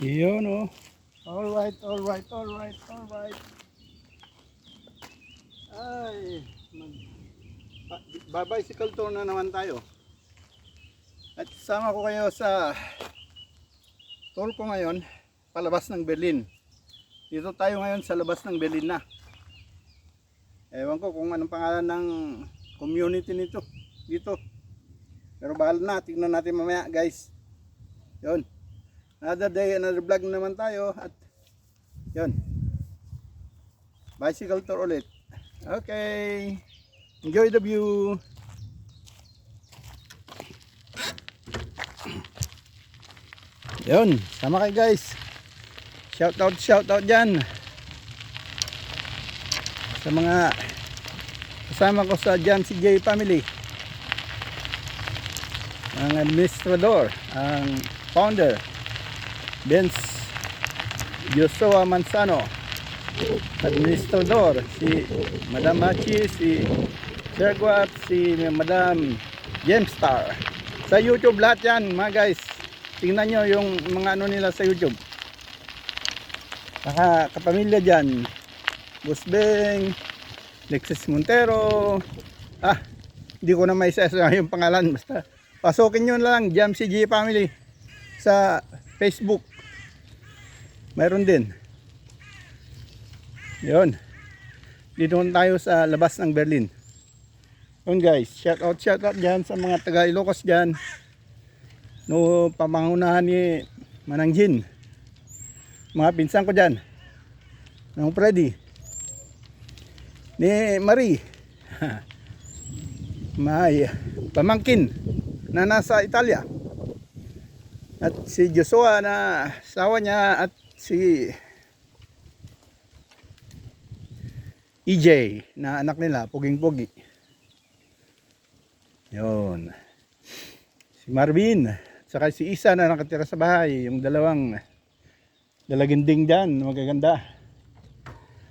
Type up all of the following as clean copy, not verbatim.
Iyon oh. Alright, alright, alright, alright. Ay, bicycle tour na naman tayo. At sama ko kayo sa tour ko ngayon, palabas ng Berlin. Dito tayo ngayon sa labas ng Berlin na. Ewan ko kung anong pangalan ng community nito dito. Pero bahala na, tignan natin mamaya guys. Yun. Another day, another vlog naman tayo. At yun. Bicycle tour ulit. Okay. Enjoy the view. Yun. Sama kayo guys. Shout out dyan. Sa mga kasama ko sa Jam CJ family. Ang administrador, ang founder, Vince Joshua Manzano. Administrador, si Madam Machi, si Sir Guap, si Madam Gemstar. Sa YouTube lahat yan mga guys. Tingnan nyo yung mga ano nila sa YouTube. Kapamilya dyan. Busbeng, Lexus Montero. Hindi ko na may isa yung pangalan. Basta pasukin nyo lang Jam CJ family sa Facebook. Mayroon din. Yun. Dito tayo sa labas ng Berlin. Yun guys, shout out dyan sa mga taga Ilocos dyan. No, pamangunahan ni Manang Jin. Mga pinsan ko dyan. Ng Freddy. Ni Marie. May pamangkin na nasa Italia. At si Joshua na asawa niya at si EJ na anak nila, puging-pugi. Yun. Si Marvin, saka si Isa na nakatira sa bahay, yung dalawang dalaginding dyan, magaganda.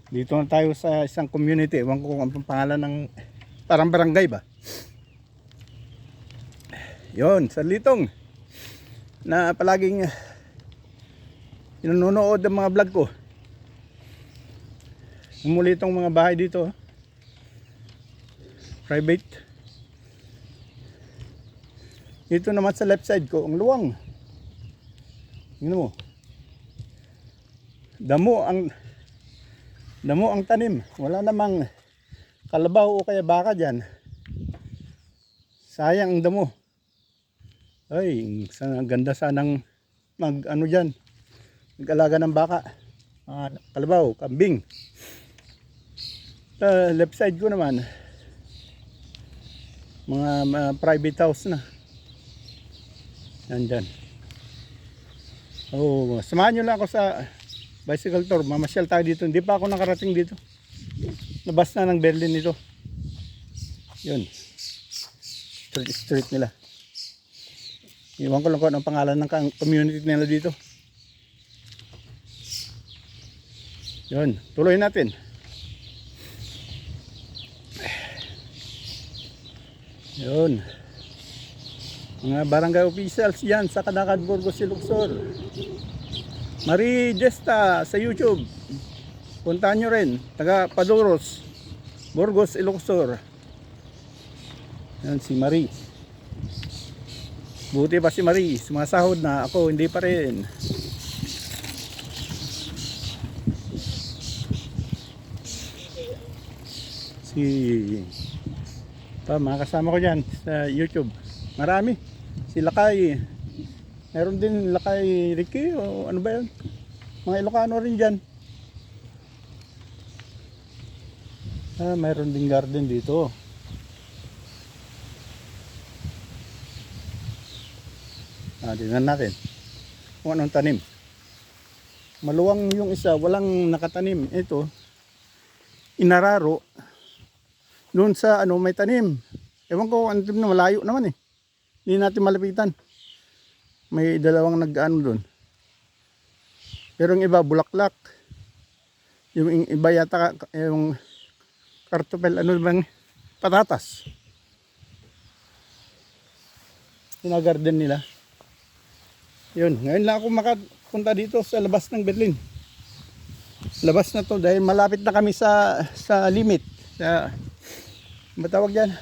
Dito na tayo sa isang community, ewan ko kung ang pangalan ng parang barangay ba. Yun, sa Litong na palaging nanonood ng mga vlog ko. Muli itong mga bahay dito, private. Dito naman sa left side ko, ang luwang. Tingnan mo. Damo ang tanim. Wala namang kalabaw o kaya baka dyan. Sayang ang damo. Ay, ganda sanang mag-ano dyan. Mag-alaga ng baka. Kalabaw, kambing. Left side ko naman mga private house na nandyan. Samahan nyo lang ako sa bicycle tour. Mamasyal tayo dito. Hindi pa ako nakarating dito. Labas na ng Berlin ito. Yun, street nila. Iwan ko lang kung anong pangalan ng community nila dito. Yun, tuloy natin. Yun. Mga barangay officials yan sa Kadakad, Burgos, Iloxor. Marie Desta sa YouTube. Puntahan nyo rin. Taga Paduros, Burgos, Iloxor. Yan si Marie. Buti pa si Marie. Sumasahod na. Ako hindi pa rin. Mga kasama ko dyan sa YouTube. Marami. Si Lakay. Meron din Lakay Ricky o ano ba yun? Mga Ilocano rin dyan. Mayroon din garden dito. Tingnan natin kung anong tanim. Maluwang yung isa, walang nakatanim. Ito, inararo. Doon sa may tanim. Ewan ko, ano na malayo naman eh. Hindi natin malapitan. May dalawang nag-ano doon. Pero yung iba, bulaklak. Yung iba yata, yung kartopel, ano bang patatas. Pinagarden nila. Yun, ngayon lang ako punta dito sa labas ng Berlin. Labas na to dahil malapit na kami sa limit. Sa matawag diyan.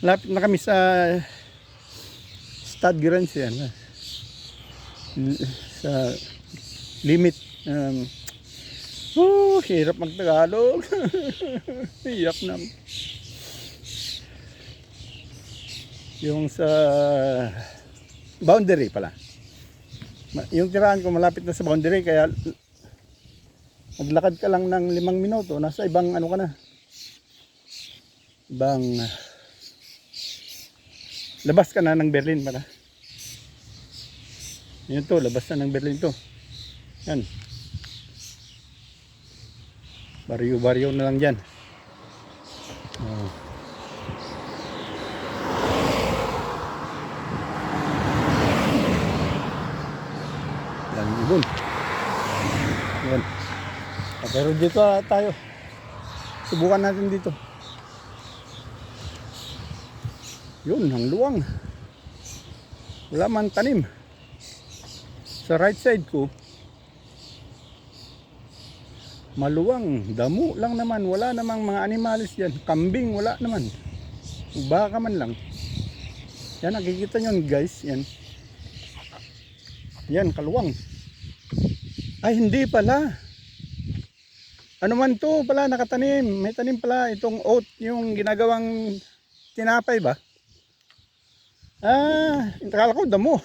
Malapit na kami sa Stadgrenze yan. Sa limit. Hirap magtagalog. Hirap na. Yung sa boundary pala. Yung tirahan ko malapit na sa boundary kaya maglakad ka lang ng 5 minuto nasa ibang ano ka na. Ibang labas ka na ng Berlin pala. Yun to, labas na ng Berlin to. Yan. Baryo-baryo na lang dyan. Yan, ibon. Yan. Pero dito tayo. Subukan natin dito. Yun, ang luwang. Wala man tanim. Sa right side ko, maluwang, damo lang naman, wala namang mga animalis yan. Kambing, wala naman. Baka man lang. Yan, nakikita nyo guys, yan. Yan, kaluwang. Ay, hindi pala. Ano man to pala, nakatanim. May tanim pala, itong oat, yung ginagawang tinapay ba? Kala ko damo.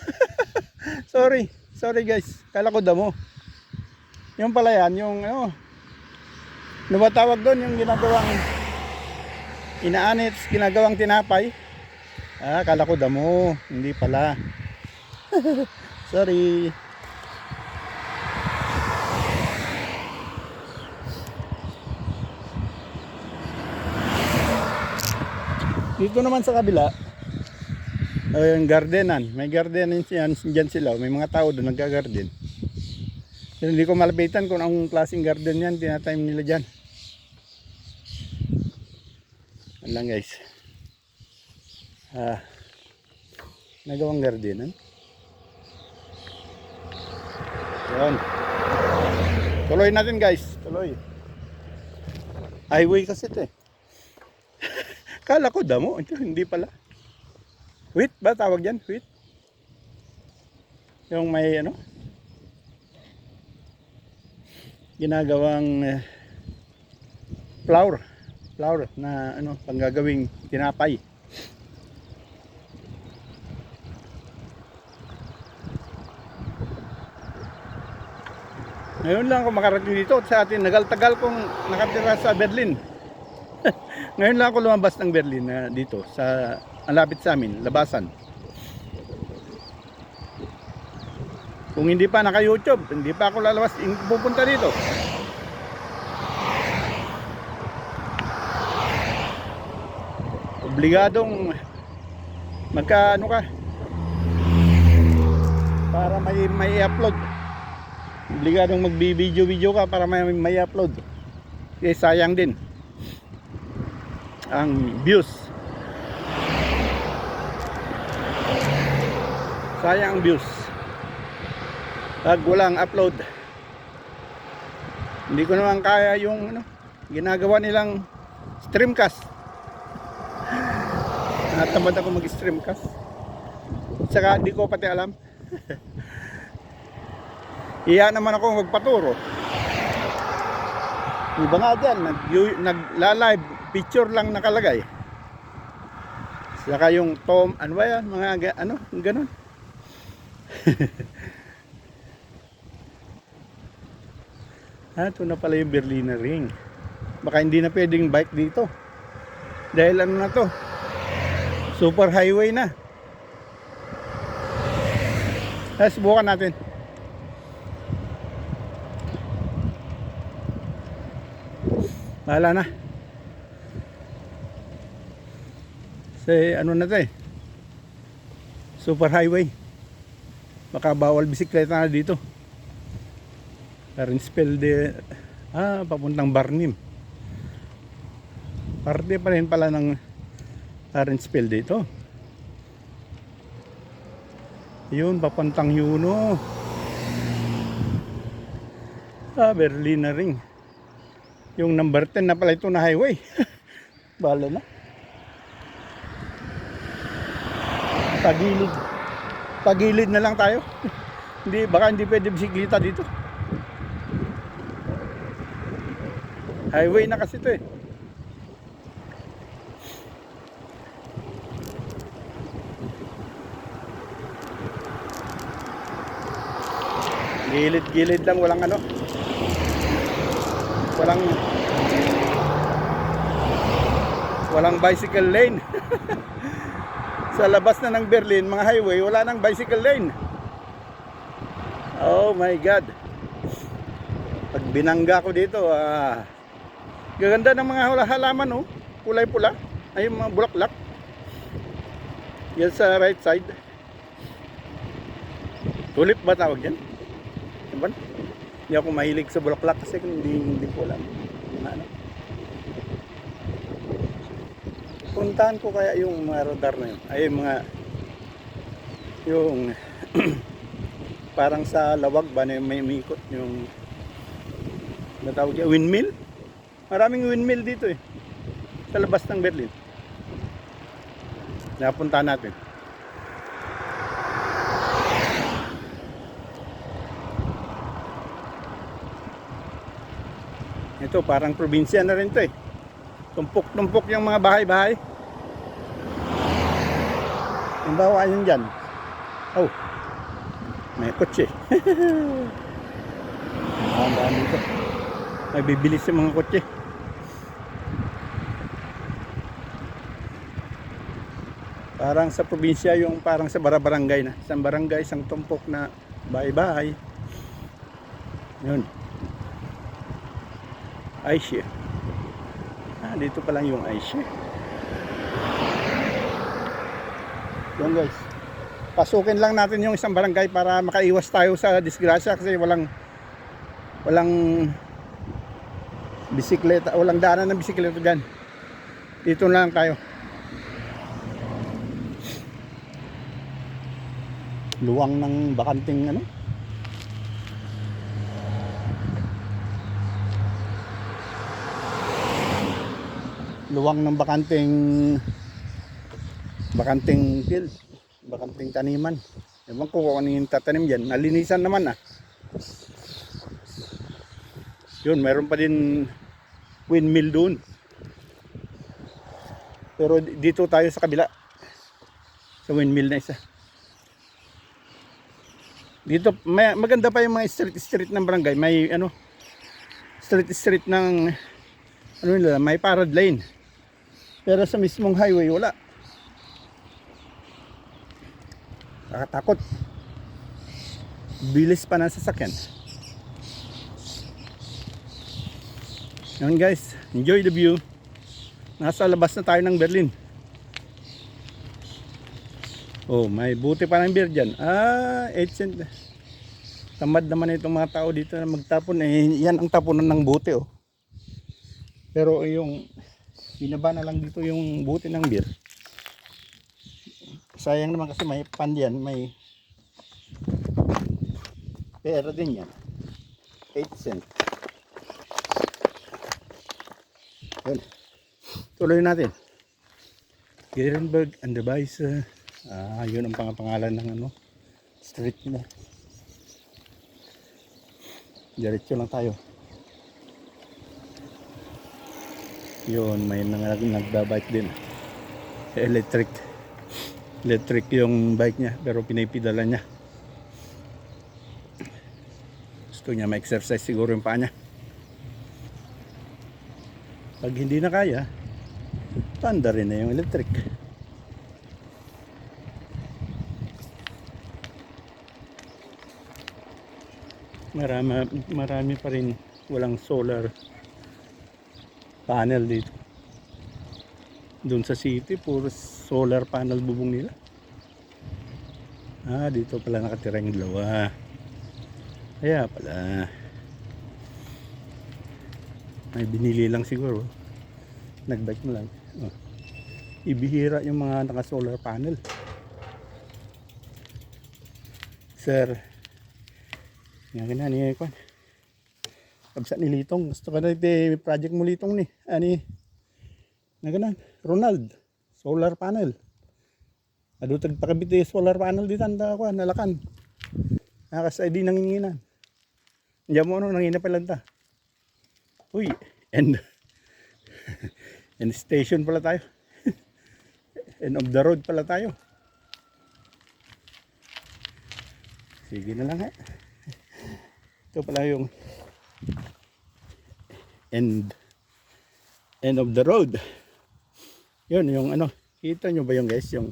Sorry guys, kala ko damo. Yung pala yan, yung ano, lumatawag doon yung ginagawang inaanit, ginagawang tinapay. Kala ko damo, hindi pala. Sorry. Dito naman sa kabila, yung gardenan. May gardenan yan, dyan sila. May mga tao doon nagka-garden. Pero hindi ko malapitan kung anong klaseng garden yan, tinatime nila dyan. Yan lang guys. Nagawang gardenan. Yan. Tuloy natin guys. Tuloy. Highway kasi ito eh. Kala ko damo. Ito hindi pala. Wheat ba tawag dyan? Wheat? Yung may ano? Ginagawang flour na ano, panggagawing tinapay. Ngayon lang ako makarating dito sa atin. Nagal-tagal kong nakatira sa Berlin. Ngayon lang ako lumabas ng Berlin dito sa malapit sa amin, labasan. Kung hindi pa naka-YouTube, hindi pa ako lalabas, pupunta dito. Obligadong magka-ano ka para may upload. Obligadong magbi-video ka para may upload. Kasi sayang din ang views. Sayang ang views pag walang upload. Hindi ko naman kaya yung ano, ginagawa nilang streamcast. Natamad ako mag-streamcast. Saka hindi ko pati alam. Iya naman ako magpaturo. Iba nga dyan, nagla-live, picture lang nakalagay. Saka yung Tom, ano ba yan, mga ano, ganun. Ito na pala yung Berliner Ring. Baka hindi na pwedeng bike dito. Dahil ano na to, super highway na. Subukan natin. Bahala na. Kasi ano na to eh, super highway. Baka bawal bisikleta na dito. Renspelde, papuntang Barnim. Parte pa rin pala ng Renspelde ito. Yun, papuntang Yuno. Berlin na ring. Yung number 10 na pala ito na highway. Bala na. Pagilid. Pagilid na lang tayo. Hindi, baka hindi pwede bisikleta dito. Highway na kasi ito eh. Gilid-gilid lang, walang ano. Walang bicycle lane. Sa labas na ng Berlin, mga highway, wala nang bicycle lane. Oh my God. Pag binangga ko dito, gaganda ng mga halaman, oh. Kulay pula. Ay, mga bulaklak. Yan sa right side. Tulip ba tawag yan? Diba? Hindi ako mahilig sa bulaklak kasi hindi ko alam. Ano? Puntahan ko kaya yung mga radar na yun. Ay, yung parang sa lawag ba na may umikot yung natawag yan, windmill. Maraming windmill dito eh. Sa labas ng Berlin. Napuntahan natin. Ito parang probinsya na rin to eh. Tumpok-tumpok yung mga bahay-bahay. Yung bawa yun dyan. Oh, may kotse. Ang dami ito. May bibilis yung mga kotse. Parang sa probinsya yung parang sa barangay na. Isang barangay, isang tumpok na bahay-bahay. Yun. Aishe. Dito pa lang yung Aishe. Yun guys. Pasukin lang natin yung isang barangay para makaiwas tayo sa disgrasya kasi walang bisikleta, walang daanan ng bisikleta dyan. Dito na lang tayo. Luwang ng bakanting ano. Luwang ng bakanting field, bakanting taniman. Ewan ko kung ano yung tatanim dyan. Nalinisan naman ah. Yun, mayroon pa din windmill doon. Pero dito tayo sa kabila. Sa windmill na isa. Dito, maganda pa yung mga street ng barangay. May ano, street ng ano nila, may parad lane. Pero sa mismong highway, wala. Nakatakot. Bilis pa ng sasakyan. Yan guys, enjoy the view. Nasa labas na tayo ng Berlin. Oh, may buti pa ng beer dyan. 8 cent. Tamad naman itong mga tao dito na magtapon. Yan ang tapunan ng buti oh. Pero yung binaba na lang dito yung buti ng beer. Sayang naman kasi may pan yan, may pera din yan. 8 cent. Yun. Tuloy natin. Gerenberg and the Weisse. Yun ang pangalan ng ano, street nila. Diretso lang tayo. Yun, may nagbabike din. Electric yung bike niya, pero pinipidala niya. Gusto niya ma-exercise siguro yung paa niya. Pag hindi na kaya, tanda rin na yung electric. Marami pa rin walang solar panel dito. Doon sa city, puro solar panel bubong nila. Dito pala nakatira yung dalawa. Kaya pala. May binili lang siguro. Nagbike mo lang. Ibihira yung mga naka solar panel. Sir. Nga na ni Kwan. Kabsa ni Litong. Gusto ka na iti project mo Litong ni. Ani. Nga ganan. Ronald. Solar panel. Ado tagpakabit solar panel di tanda ko nalakan. Nakasa di nanginginan. Diyan mo ano nangina pala ta. Uy, and station pala tayo. End of the road pala tayo. Sige na lang Ito pala yung end of the road. Yun yung ano, kita nyo ba yung guys, yung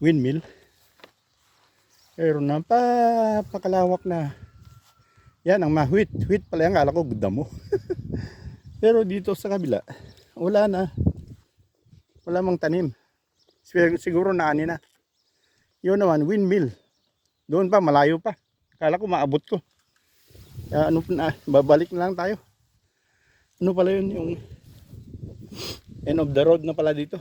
windmill. Pero napakalawak na. Yan ang mahwit. Wheat pala yan, kala ko damo. Pero dito sa kabila, wala na. Wala mang tanim. Siguro na ani na. Yun naman, windmill. Doon pa, malayo pa. Kala ko maabot ko. Kaya ano na, babalik na lang tayo. Ano pala yun, yung end of the road na pala dito.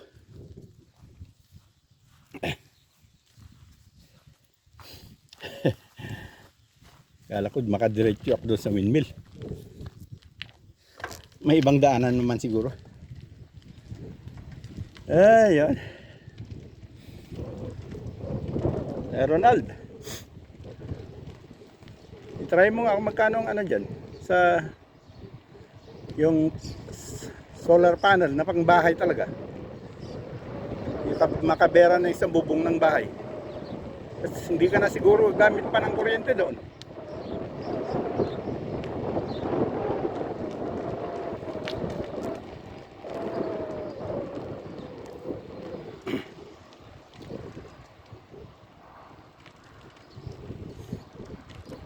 Kala ko makadiretso ako doon sa windmill. May ibang daanan naman siguro. Ayun. Ronald. I-try mo nga kung magkano ang ano dyan sa yung solar panel na pangbahay talaga. Makabera na isang bubong ng bahay. Kasi hindi ka na siguro gamit pa ng kuryente doon.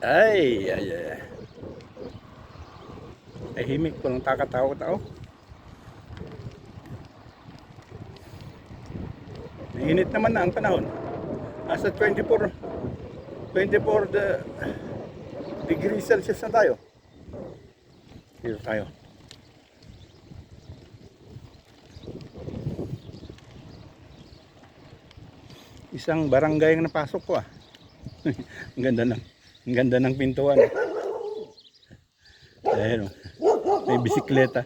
Ay. Tahimik ko ng takatao-tao. Mainit naman na ang panahon. Nasa 24 degrees Celsius na tayo. Dito tayo. Isang barangay ang napasok ko Ang ganda ng pintuan. Ayun, may bisikleta.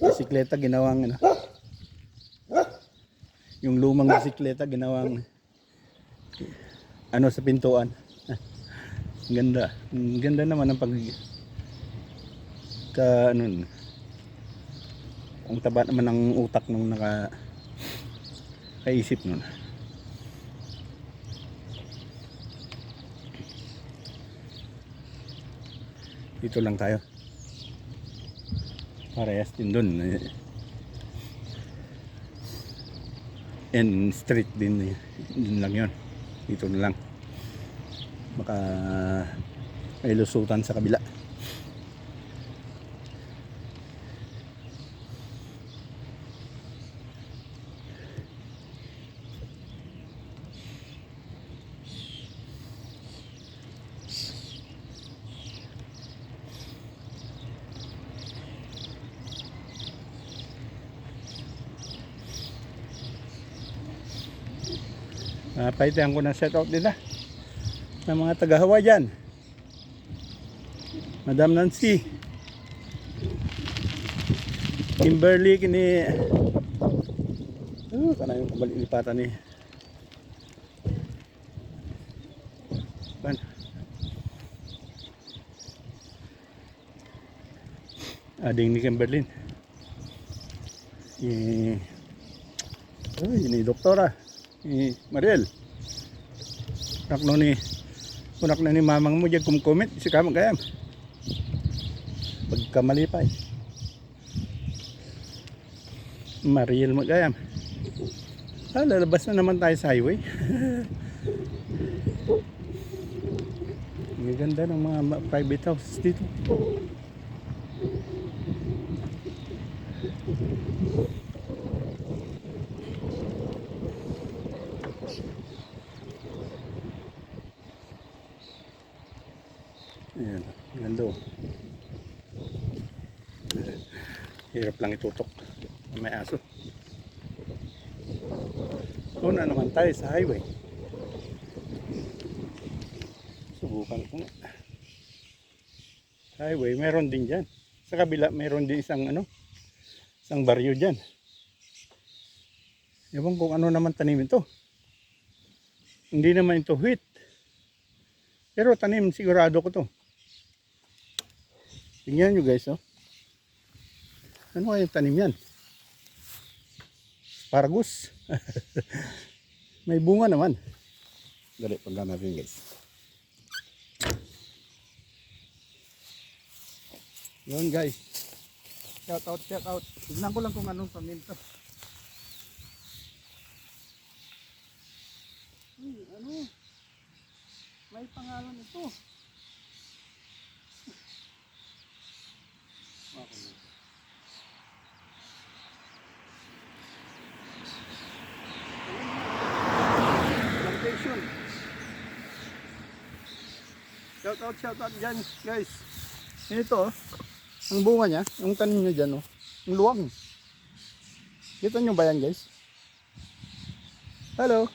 Bisikleta ginawang ano. Yung lumang bisikleta ginawang ano sa pintuan. Ang ganda. Ang ganda naman ng ang taba naman ng utak nung kaisip nun. Dito lang tayo. Parehas din dun. And street din lang yun. Dito na lang. Baka may lusutan sa kabila. Paitihan ko ng set out nila ng mga taga-Hawa dyan. Madam Nancy, Kimberly kini kana yung kabalilipatan ni ading ni Kimberly ini doktora Mariel. Unak na ni mamang mo diyan kumkomment si kamang gayam. Pagkamali pa Mariel magayam. Lalabas na naman tayo sa highway. Ang ganda ng mga private houses dito. Ayan, ganda. Hirap lang itutok. May aso. Una naman tayo sa highway. Subukan ko nga. Highway, meron din dyan. Sa kabila, meron din isang baryo dyan. Ewan kung ano naman tanim ito. Hindi naman ito wheat. Pero tanim, sigurado ko to. Tingnan nyo guys, oh. Ano kaya yung tanim yan? Asparagus. May bunga naman. Dali, pagka natin guys. Yun guys. Shout out, shout out. Tignan ko lang kung anong tanim to. Ano? May pangalan ito. Okay. Plantation. Shout out dyan guys. Ito, ang bunga niya, yung tanim niya dyan, yung luwang. Kita nyo ba yan guys? Hello.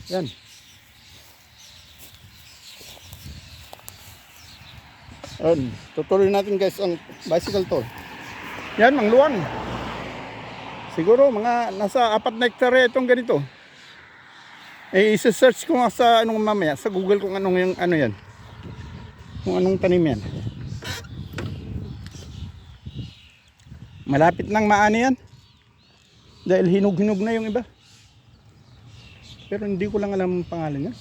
Yan. Tutuloy natin guys ang bicycle tour. Yan, ang luwang. Siguro mga nasa 4 na hektarya itong ganito. Isa-search ko nga sa mamaya sa Google kung anong yung yan. Kung anong tanim yan. Malapit nang maani yan. Dahil hinog-hinog na yung iba. Pero hindi ko lang alam ang pangalan niya.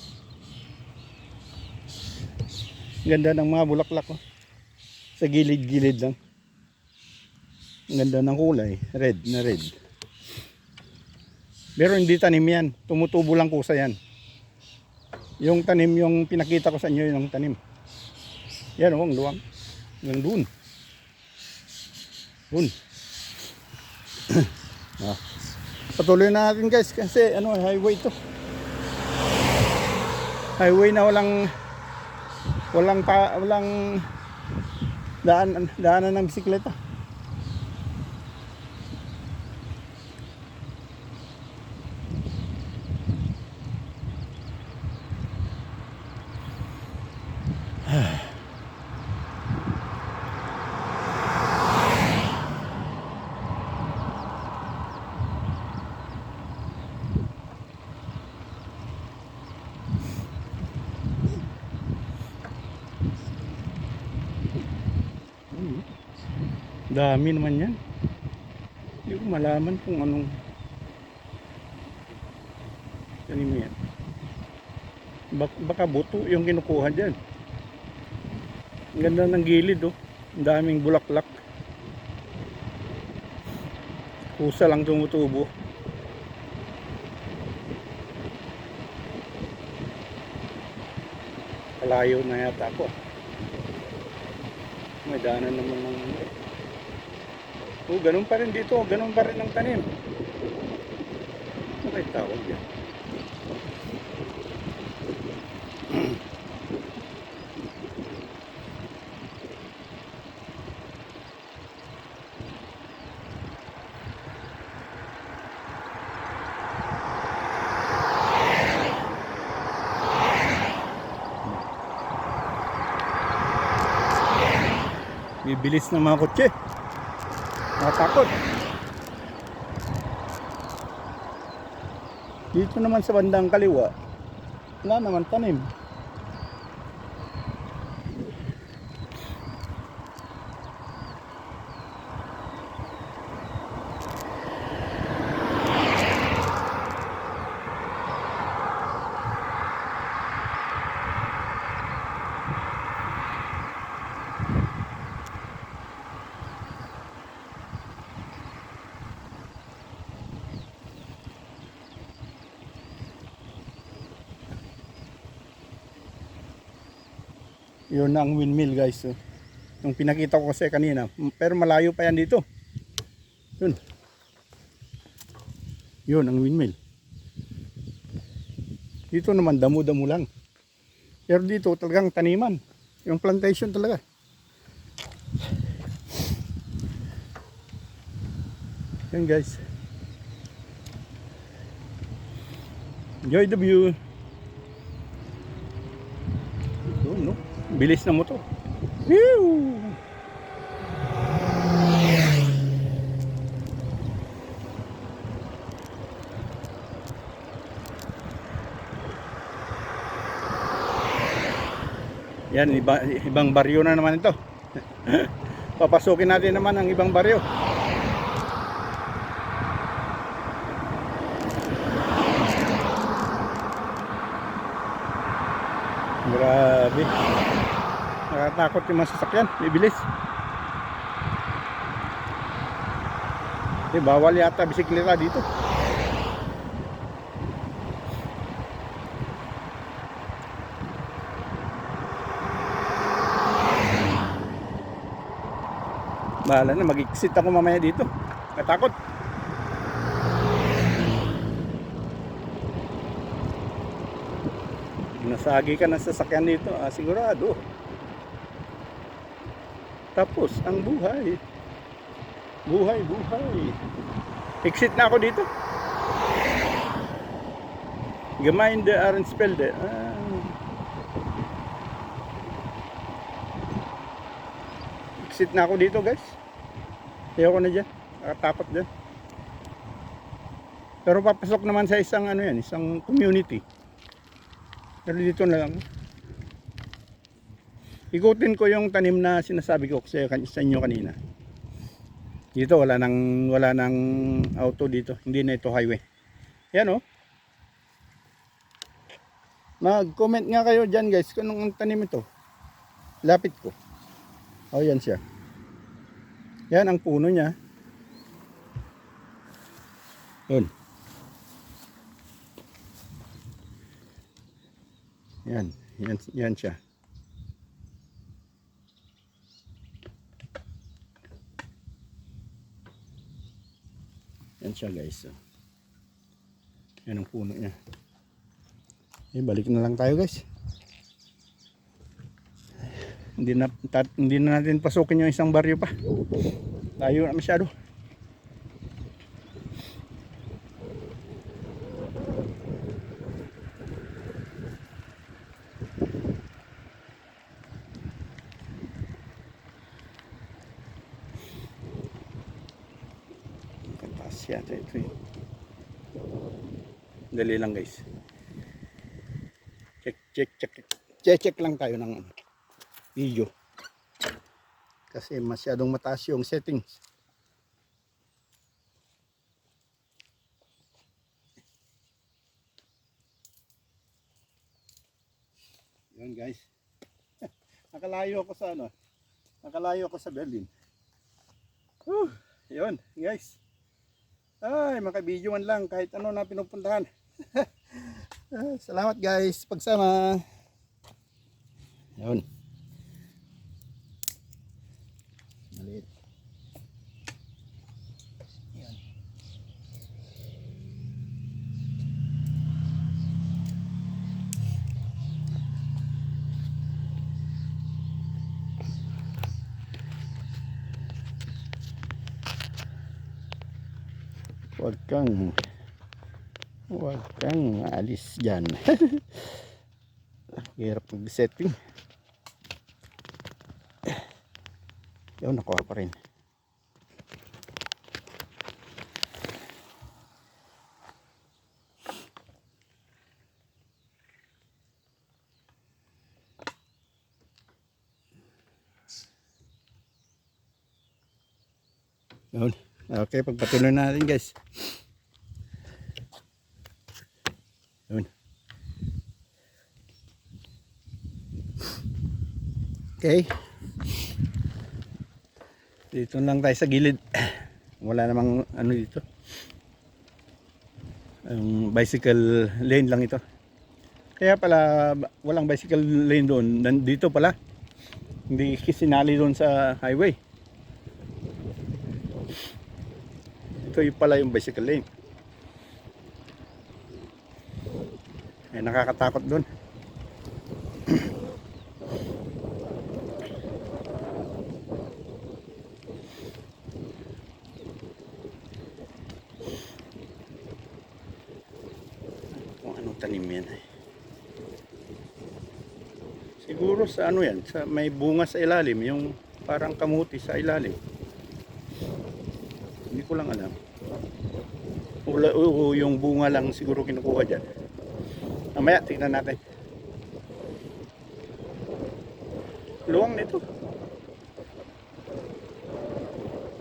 Ganda ng mga bulaklak, oh. Sa gilid-gilid lang. Ganda ng kulay, red na red. Pero hindi tanim yan, tumutubo lang kusa yan. Yung tanim, yung pinakita ko sa inyo, yung tanim. Yan, oh, ang luwang. Yung dun. Dun. Patuloy na natin guys kasi highway to. Highway na walang daanan ng bisikleta. Dami naman yan. Hindi ko malaman kung anong tanim yan. Baka buto yung kinukuha dyan. Ang ganda ng gilid, oh. Ang daming bulaklak. Kusa lang tumutubo. Kalayo na yata ako. May daanan naman ng ganun pa rin dito, ganun pa rin ang tanim. Ano kayo tawag yan? Bibilis ng mga kotse. Natakot. Dito naman sa bandang kaliwa, wala naman tanim. Yun na ang windmill guys, oh. Yung pinakita ko kasi kanina, pero malayo pa yan dito. Yun ang windmill. Dito naman damo-damo lang. Pero dito talagang taniman. Yung plantation talaga. Yan guys. Enjoy the view. Bilis na motor. Whew! Yan, ibang baryo na naman ito. Papasukin natin naman ang ibang baryo. Grabe. Nakatakot yung mga sasakyan. Bibilis. Bawal yata bisikleta dito. Bahala na, mag-exit ako mamaya dito. Natakot. Nasagi ka ng sasakyan dito, sigurado. Tapos ang buhay. Buhay. Exit na ako dito. Gemeinde Ahrensfelde. Exit na ako dito, guys. Ayoko na dyan. Nakatakot dyan. Pero papasok naman sa isang isang community. Pero dito na lang. Ikutin ko yung tanim na sinasabi ko sa inyo kanina. Dito wala nang auto dito. Hindi na ito highway. Yan, oh. Mag-comment nga kayo dyan, guys, kung anong tanim ito. Lapit ko. Oh, yan siya. Yan ang puno niya. Yun. Yan siya. Yan siya, guys. Yan ang puno niya. Balik na lang tayo, guys. Hindi na natin pasukin yung isang baryo pa. Tayo na masyado. Katas yata ito eh. Dali lang, guys. Check lang tayo ng video. Kasi masyadong mataas yung settings. Yun, guys. Nakalayo ako sa Nakalayo ako sa Berlin. Yun, guys. Ay, makabidyoan lang kahit ano na pinupuntahan. Salamat, guys, pagsama. Yun. Maliit. Yan. Huwag kang alis dyan. Hirap mag-setting. Yun, nakuha pa rin. Yun. Okay, pagpatuloy natin, guys. Yun. Okay. Dito lang tayo sa gilid. Wala namang ano dito. Bicycle lane lang ito. Kaya pala walang bicycle lane doon. Dito pala. Hindi sinali doon sa highway. Ito yung pala yung bicycle lane. Ay, nakakatakot doon. Kung anong tanim yan. Siguro sa ano yan, sa may bunga sa ilalim, yung parang kamuti sa ilalim. Hindi ko lang alam. O yung bunga lang siguro kinukuha dyan. Mamaya, tingnan natin. Luwang nito.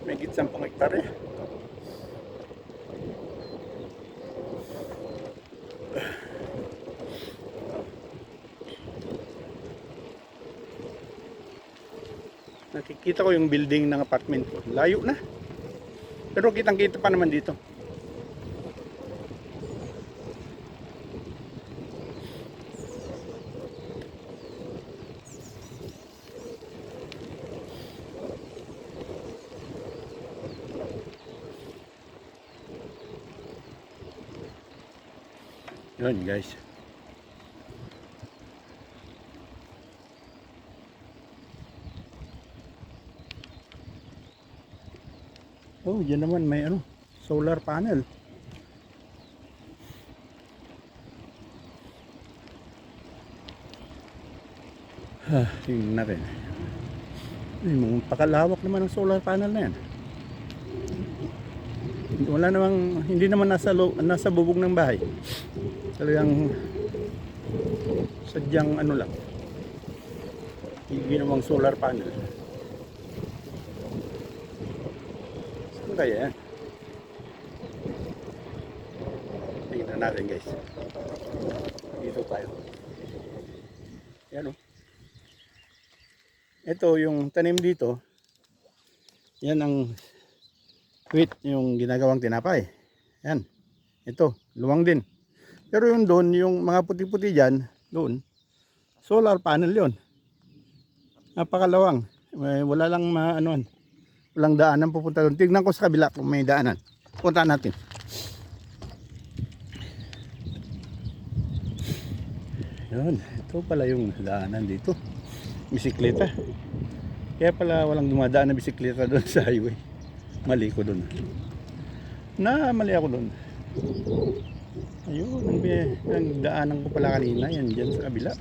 May git 10 hektarya. Nakikita ko yung building ng apartment ko. Layo na. Pero kitang-kita pa naman dito. Yun guys. Oh, yan naman may ano, solar panel. Tingnan natin. Pakalawak naman ang solar panel na yan. Wala namang, hindi naman nasa bubong ng bahay. Talagang sadyang ano lang. Ginawang solar panel. Saan kaya yan? Tingnan natin guys. Dito tayo. Yan o. Ito yung tanim dito. Yan ang wheat, yung ginagawang tinapay. Yan. Ito, luwang din. Pero yun doon, yung mga puti-puti dyan, doon, solar panel yon. Napakalawang. Wala lang maanoan. Walang daanan pupunta doon. Tignan ko sa kabila kung may daanan. Punta natin. Yun, ito pala yung daanan dito. Bisikleta. Kaya pala walang dumadaan na bisikleta doon sa highway. Mali ko doon. Mali ako doon. Ayun, ang daanan ko pala kanina. Yan dyan sa kabila.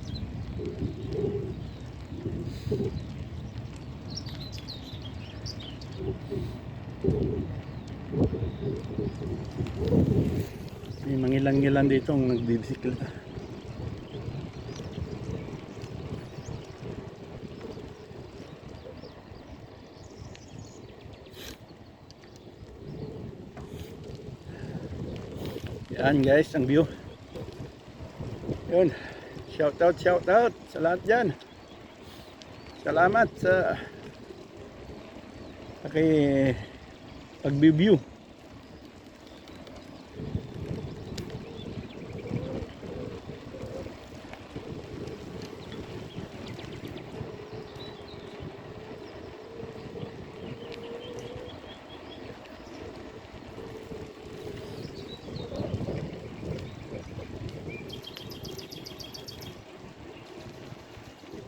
May mangilan-ngilan dito ang nagbibisikleta. Yan guys, ang view. Yun. Shout out sa lahat dyan. Salamat sa pag-view.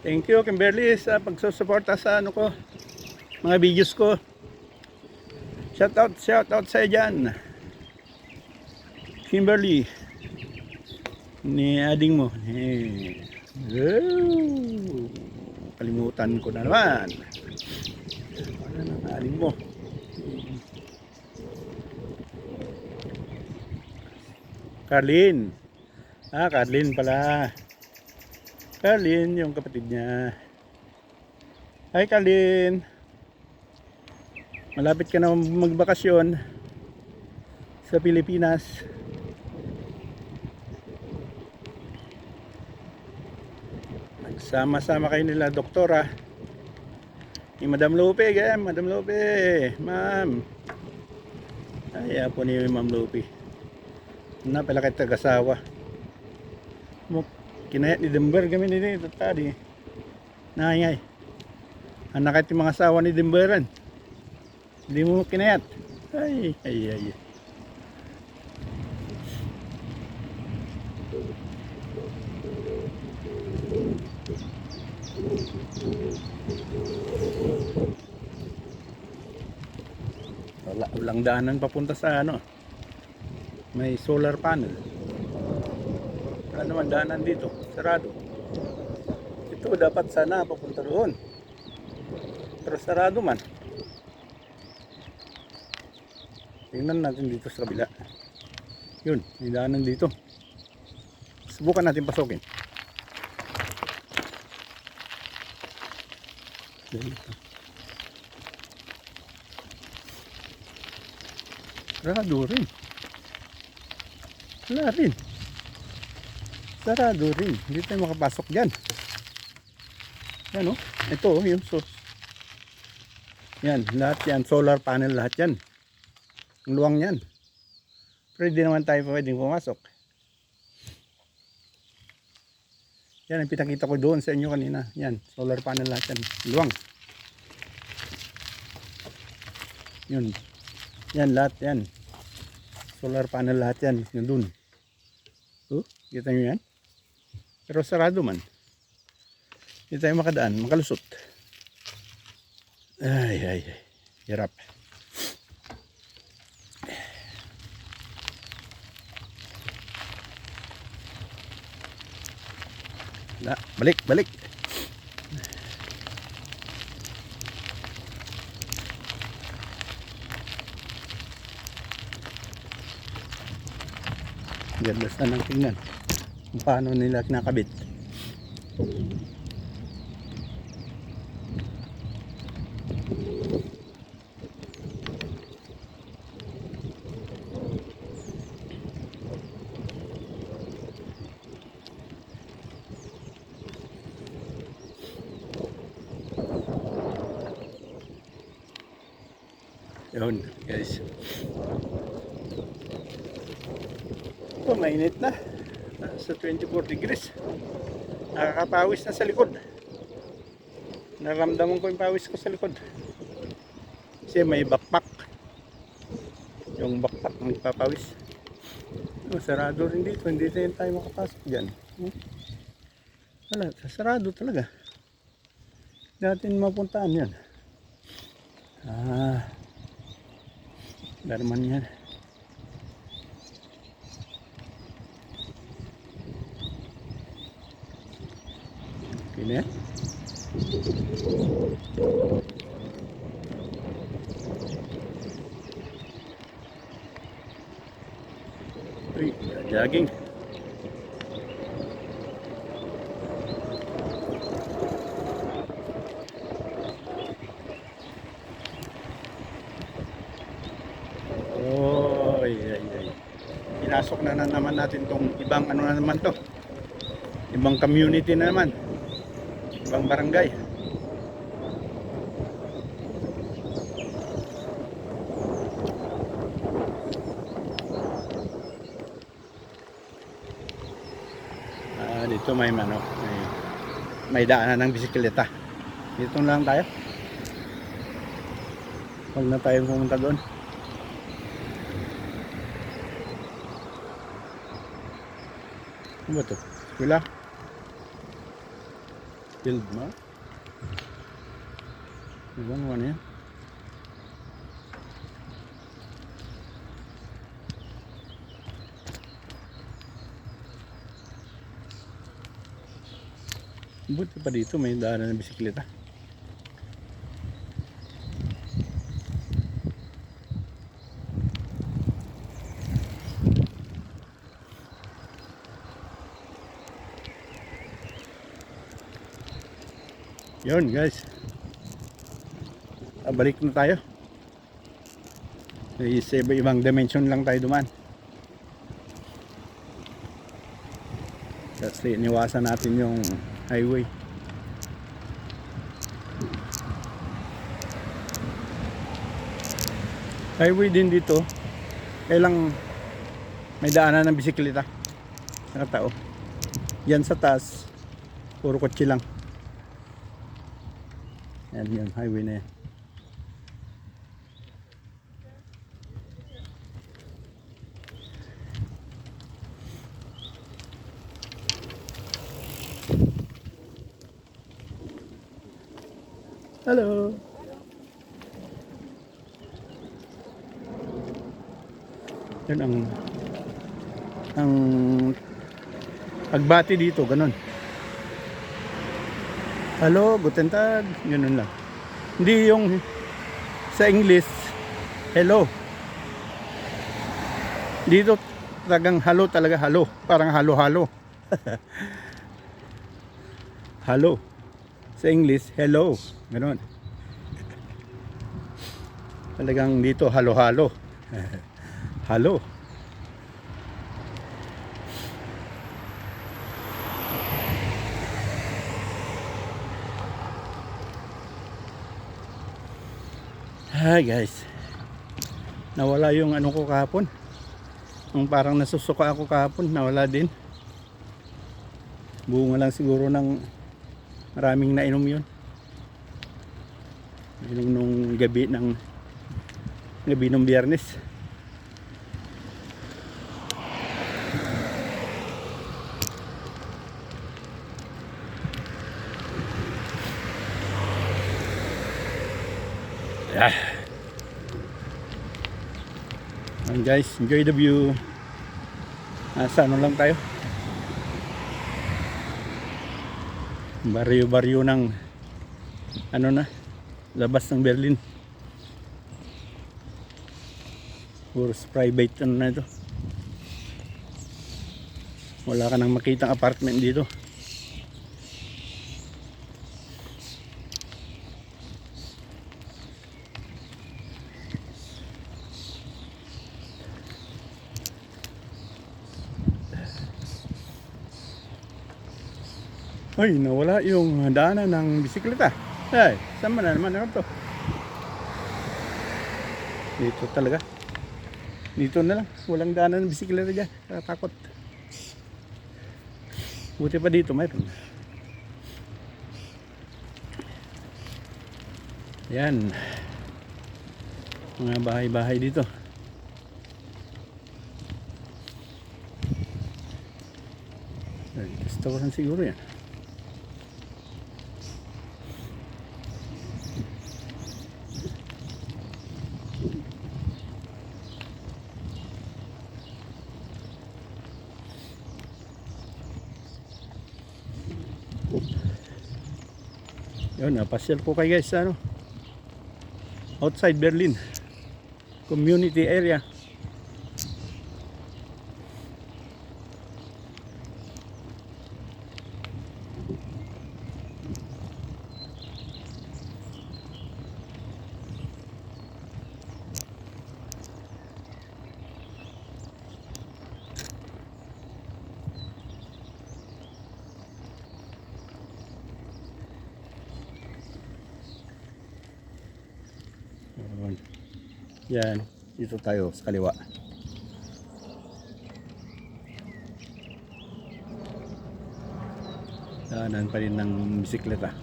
Thank you Kimberly sa pagsusuporta sa ano ko, mga videos ko. Shout out sa dyan. Kimberly, ni ading mo. Kalimutan ko na naman. Ano na ading mo? Carlin. Carlin pala. Carlin, yung kapatid niya. Hi Carlin. Malapit ka na magbakasyon sa Pilipinas. Nagsama-sama kayo nila doktora. Ni Madam Lupe, Madam Lupe. Ma'am. Ay, po ni Ma'am Lupe. Pala kayo tag-asawa. Kinayat ni Denver kami dito tadi. Nangay. Anak at yung mga asawa ni Denveran. Hindi mo kinayat. Ay. Walang daanan papunta sa ano. May solar panel. Wala naman daanan dito, sarado. Ito dapat sana papunta doon. Pero sarado man. Tingnan natin dito sa kabila. Yun, may daanan dito. Subukan natin pasukin. Dito. Sarado rin. Wala rin. Sarado rin. Hindi tayo makapasok dyan. Yan o. Ito o. Yung source. Yan. Lahat yan. Solar panel lahat yan. Ang luwang yan. Pero hindi naman tayo pwedeng pumasok. Yan ang pinakita ko doon sa inyo kanina. Yan. Solar panel lahat yan. Luwang. Yun. Yan lahat yan. Solar panel lahat yan. Yun doon. Oh, kita nyo yan? Pero sarado man. Hindi tayo makadaan, makalusot. Ay. Hirap. Balik. Ganda sana ng tingnan kung paano nila kinakabit. Yun guys. Ito mainit na. Sa 24 degrees. Nakakapawis na sa likod. Naramdaman ko yung pawis ko sa likod. Kasi may backpack. Yung backpack ng ipapawis. Sarado rin dito. Hindi rin tayo makapasok dyan. Wala. Sarado talaga. Natin mapuntaan yan. Darman yan. Okay na yan. Uy, jogging. Pinasok na naman natin tong ibang ano na naman to. Ibang community na naman. Ibang barangay. Dito may may daanan ng bisikleta. Dito lang tayo. Huwag na tayo pumunta doon. Ano ba ito? Wala? Field mo? Ibang ano yan? Buti pa dito may daanan ng bisikleta. Yun guys, balik na tayo. Sa ibang dimension lang tayo duman. Kasi iniwasan natin yung highway. Highway din dito. Kailang may daanan ng bisikleta. Nakatao. Yan sa taas, puro kotse lang. Yan yung highway na yan. Hello. Yan ang pagbati dito, ganun. Hello, guten Tag. Ganun lang. Hindi yung sa English, hello. Dito talagang hello talaga, hello. Parang halo-halo. Hello. Sa English, hello. Ganun. Talagang dito, halo-halo. Halo. Hi guys. Nawala yung ano ko kahapon. Yung parang nasusuka ako kahapon, nawala din. Bunga lang siguro ng maraming nainom yun. Nainom nung gabi ng Biyernes. Yeah. And guys, enjoy the view. Nasa ano lang tayo, baryo-baryo ng ano na, labas ng Berlin. Puros private ano na ito. Wala ka nang makitang apartment dito. Ay, nawala yung daanan ng bisikleta. Ay, saan ba na naman to? Dito talaga. Dito na lang. Walang daanan ng bisikleta dyan. Nakatakot. Buti pa dito mayroon. Yan. Mga bahay-bahay dito. Restaurant siguro yan. Yun, napasyal ko kayo guys sa ano, outside Berlin community area. Yan, dito tayo sa kaliwa. Daanan pa rin ng bisikleta.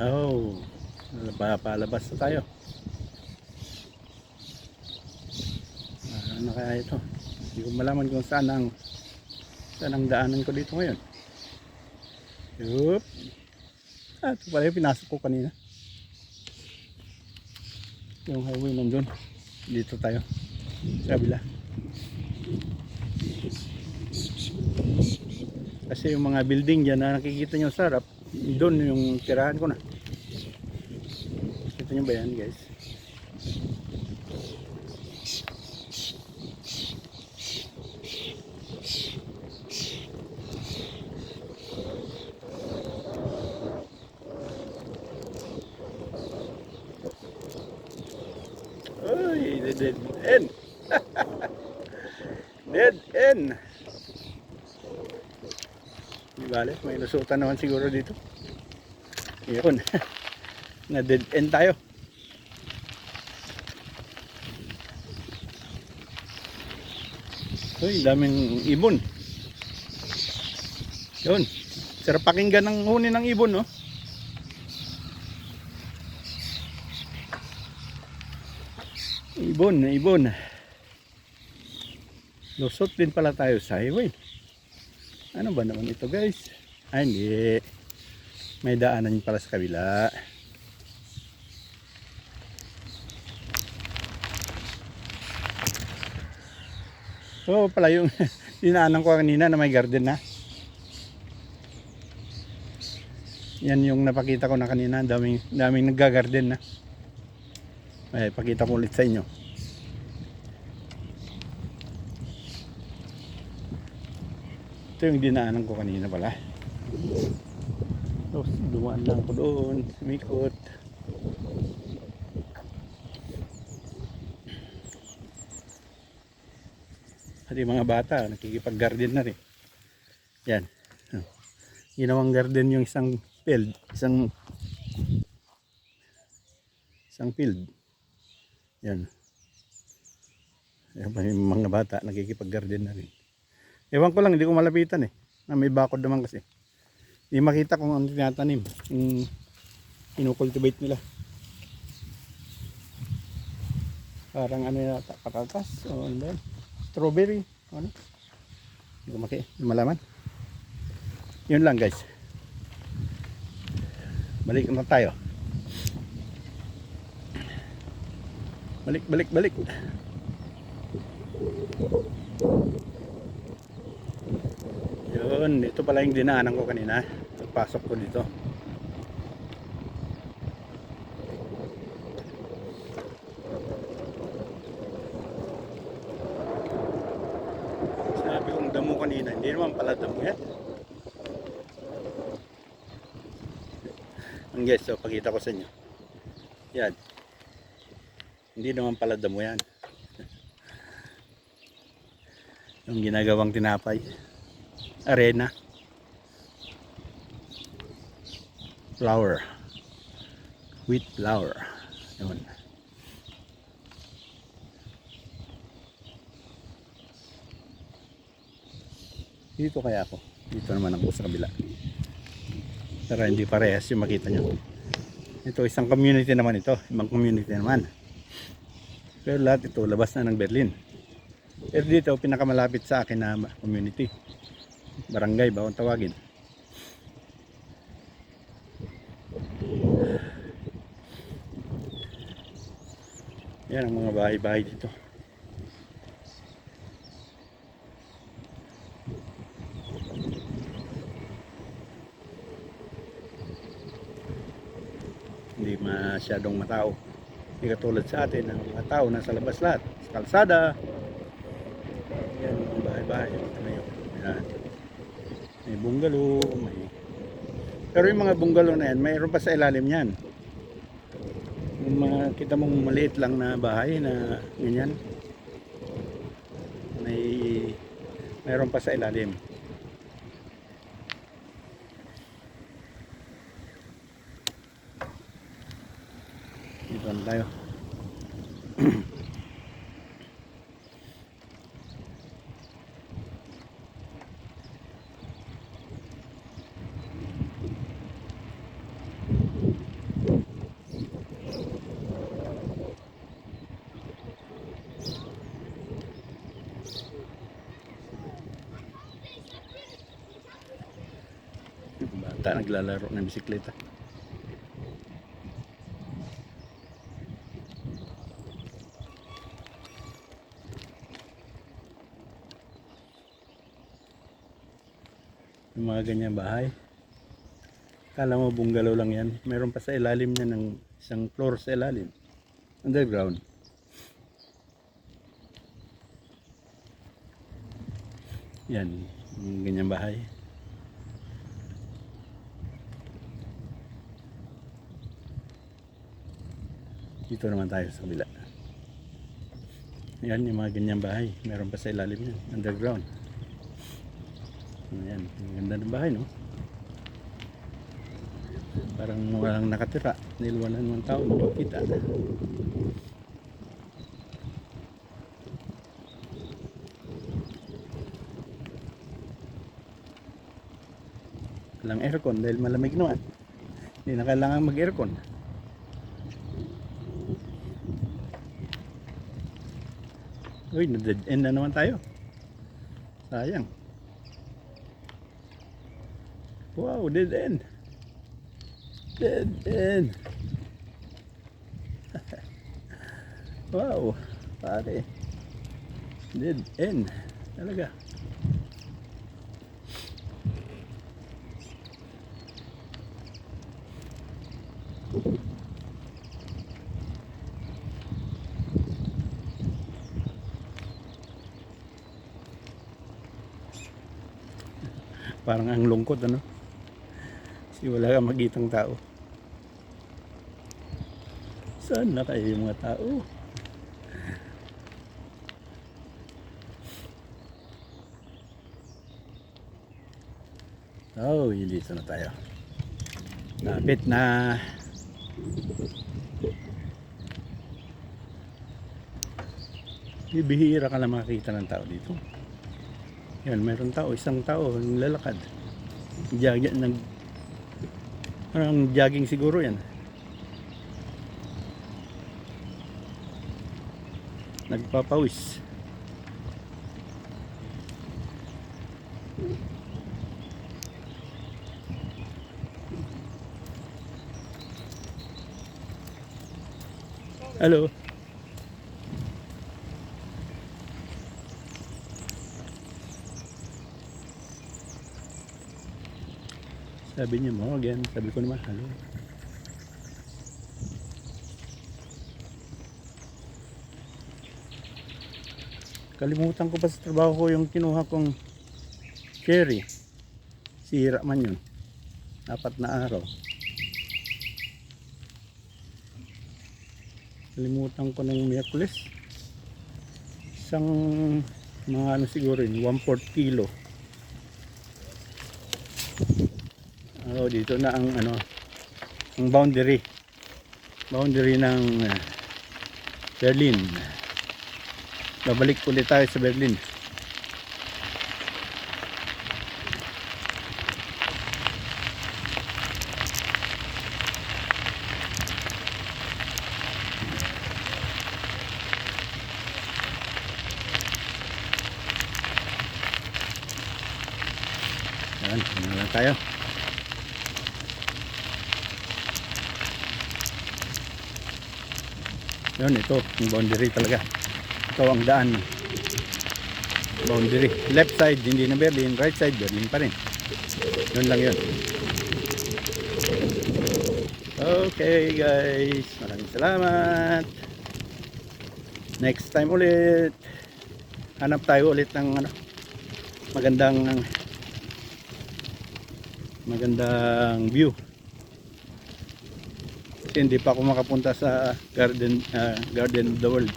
Oh, palabas na tayo. Ano kaya ito? Hindi ko malaman kung saan ang daanan ko dito ngayon. Yup. Ito pala yung pinasok ko kanina. Yung highway nandun. Dito tayo. Sa kabila. Kasi yung mga building dyan na nakikita nyo sa harap, doon yung tirahan ko na. Kita nyo ba yan guys? Ay, dead end. Dead end. Di bale, may lusutan naman siguro dito. Yun. Na dead end tayo. Uy, daming ibon. Yun. Sarap pakinggan ng huni ng ibon, no? Ibon, ibon. Lusot din pala tayo sa highway. Ano ba naman ito guys? Ay hindi. May daanan pala sa kabila. So pala yung dinaanan ko kanina na may garden na. Yan yung napakita ko na kanina. Daming nagga-garden na. Ay, pakita ko ulit sa inyo. Ito yung dinaanan ko kanina pala. So, dumaan lang ko doon. Sumikot. At yung mga bata, nakikipag-garden na rin. Yan. Ginawang garden yung isang field. Isang field. Yan. Yung mga bata, nakikipag-garden na rin. Ewan ko lang, hindi ko malapitan eh. Na may bakod naman kasi. Hindi makita kung ano tinatanim. Yung kinukultivate nila. Parang ano yata, patatas. O ano ba yan? Strawberry. Ano? Hindi ko malaman. Yun lang guys. Balik na tayo. Balik. Yun, ito pala yung dinaanan ko kanina. Pagpasok ko dito. Sabi kong damo kanina, hindi naman pala damo yan. Ang guys, so pakita ko sa inyo. Yan. Hindi naman pala damo yan. Yung ginagawang tinapay. Arena. Flour. Wheat flour. Yun. Dito kaya ako. Dito naman ako sa kabila. Pero hindi parehas yung makita nyo. Ito isang community naman ito. Ibang community naman. Pero lahat ito labas na ng Berlin. Pero dito pinakamalapit sa akin na community. Barangay ba kung tawagin. Yan ang mga bahay-bahay dito. Hindi masyadong matao. Hindi katulad sa atin ang mga tao nasa labas lahat. Sa kalsada. Yan ang bahay-bahay. Yan. May bungalow. Pero yung mga bungalow na yan, mayroon pa sa ilalim yan. Yung kita mong maliit lang na bahay na ganyan. Mayroon pa sa ilalim. Dito na tayo. Bata naglalaro ng bisikleta. Yung mga ganyan bahay. Kala mo bungalow lang yan. Meron pa sa ilalim niya ng isang floor sa ilalim. Underground. Yan. Yung ganyan bahay. Dito naman tayo sa kabila. Yan yung mga ganyang bahay. Meron pa sa ilalim yan. Underground. Ayan. Ang ganda ng bahay, no? Parang walang nakatira. Dahil wala naman tao makikita. Walang aircon dahil malamig naman. Hindi na kailangan mag-aircon. Uy, na-dead end na naman tayo. Sayang. Wow, dead end. Dead end. Wow, pare. Dead end. Talaga. Parang ang lungkot, ano? Kasi wala kang makitang tao. Saan na kayo yung mga tao? Oh, dito na tayo. Lapit na. Bibihira ka lang makakita ng tao dito. Yan, mayroon tao, isang tao lalakad. Parang jogging siguro yan. Nagpapawis. Hello. Sabi niya mo again. Sabi ko naman hello. Kalimutan ko pa sa trabaho ko yung kinuha kong cherry. Sira man yun. 4 na araw. Kalimutan ko ng Miyerkules. Isang mga ano siguro yun, 1/4 kilo. Dito na ang ano, ang boundary ng Berlin. Babalik ulit tayo sa Berlin. Yan, ano lang tayo. Yun, ito, yung boundary talaga. Ito ang daan. Boundary. Left side, hindi na Berlin. Right side, Berlin pa rin. Yun lang yun. Okay guys, maraming salamat. Next time ulit. Hanap tayo ulit ng ano, magandang view. Kasi hindi pa ako makapunta sa Garden of the World.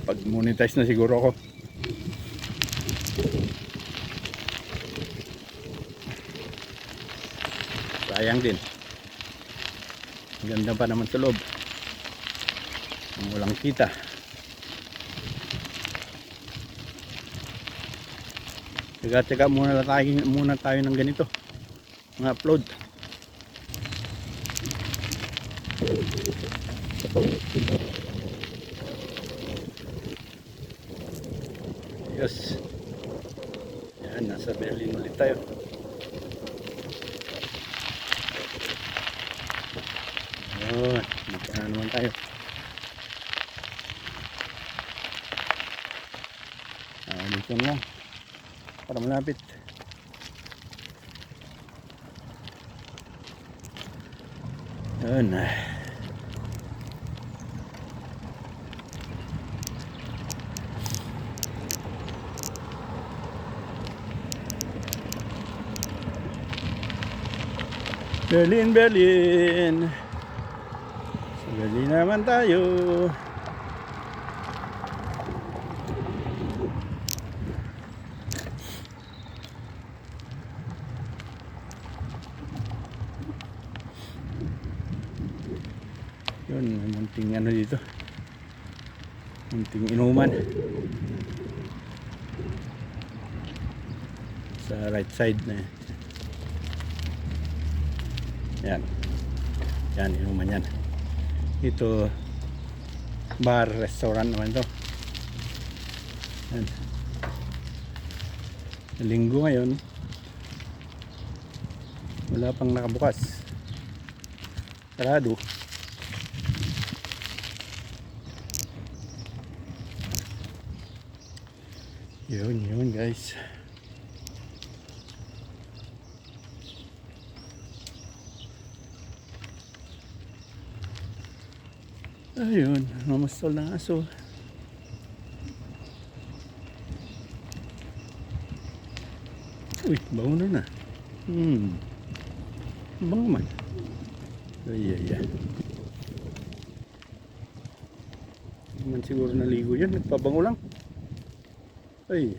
Pag monetize na siguro ako. Sayang din. Ganda pa naman sa loob. Walang kita. Tsaga-tsaga muna tayo ng ganito. Mga upload. Yes. Yan, nasa Berlin ulit tayo. Ayun, dito na naman tayo. Dito na lang. Para malapit. Ayun. Berlin, Berlin. Sa Berlin naman tayo. Yun, munting ano dito. Munting inuman. Sa right side na. Yan. Yan, inuman yan. Ito, bar, restaurant naman to. Yan. Linggo ngayon, wala pang nakabukas, sarado. Yun guys. Ayun, mamastol ng aso. Uy, bango na. Bango man. Ay. Hindi man siguro naligo yan, nagpabango lang. Ay.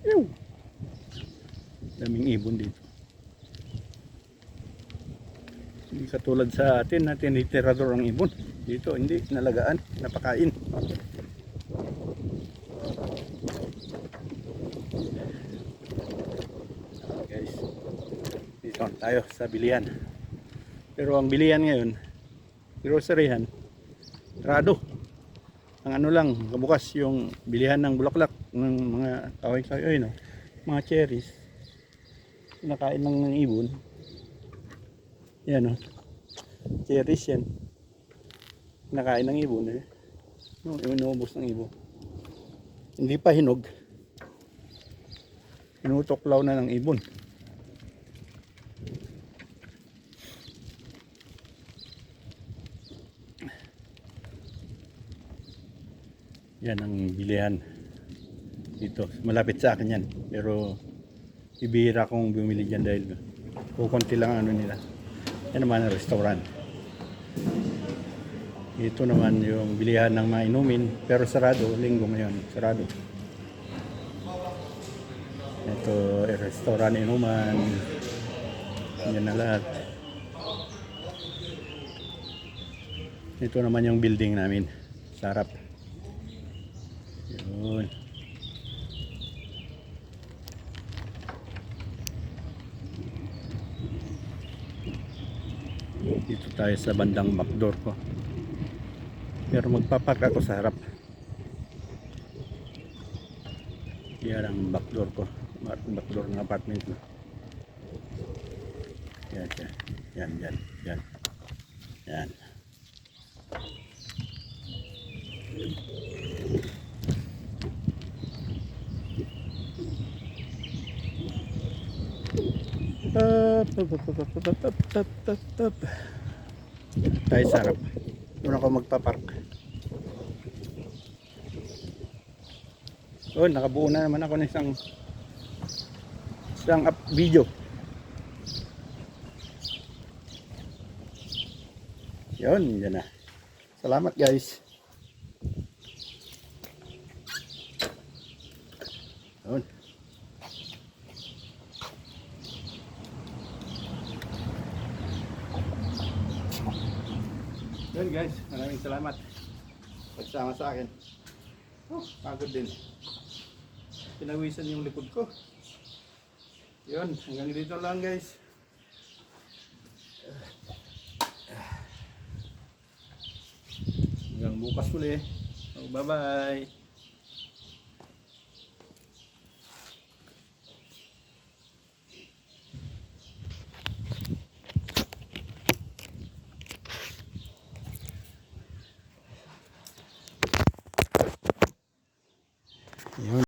Ew. Daming ibon dito. Hindi katulad sa atin na tinitirador ang ibon. Dito hindi, nalagaan, napakain. Guys, dito tayo sa bilihan. Pero ang bilihan ngayon, groceryhan, trado. Ang ano lang, kabukas yung bilihan ng bulaklak ng mga kahoy-kahoy, no? Mga cherries. Nakain ng ibon. Yan, no? Cherries yan. Nakain ng ibon, eh. No, inuubos ng ibon. Hindi pa hinog. Inutuklaw na ng ibon. Yan ang bilihan dito, malapit sa akin yan, pero ibihira kong bumili dyan dahil kukunti lang ano nila. Yan naman ang restaurant. Ito naman yung bilihan ng mga inumin, pero sarado, linggo ngayon, sarado. Ito restaurant, inuman, yan na lahat. Ito naman yung building namin sa harap. Yun. Dito tayo sa bandang backdoor ko. Pero magpapark ako sa harap. Yan ang backdoor ko. Backdoor ng apartment ko. Yan. Yan. Tayo sa harap. Doon ako magpapark. Oh, nakabuo na naman ako ng isang video. Yun, yan na. Salamat guys. Yun. Yun guys, maraming salamat pagsama sa akin. Oh, pagod din. Pinawisan yung likod ko. Yun, hanggang dito lang guys. Hanggang bukas ulit. Oh, bye bye.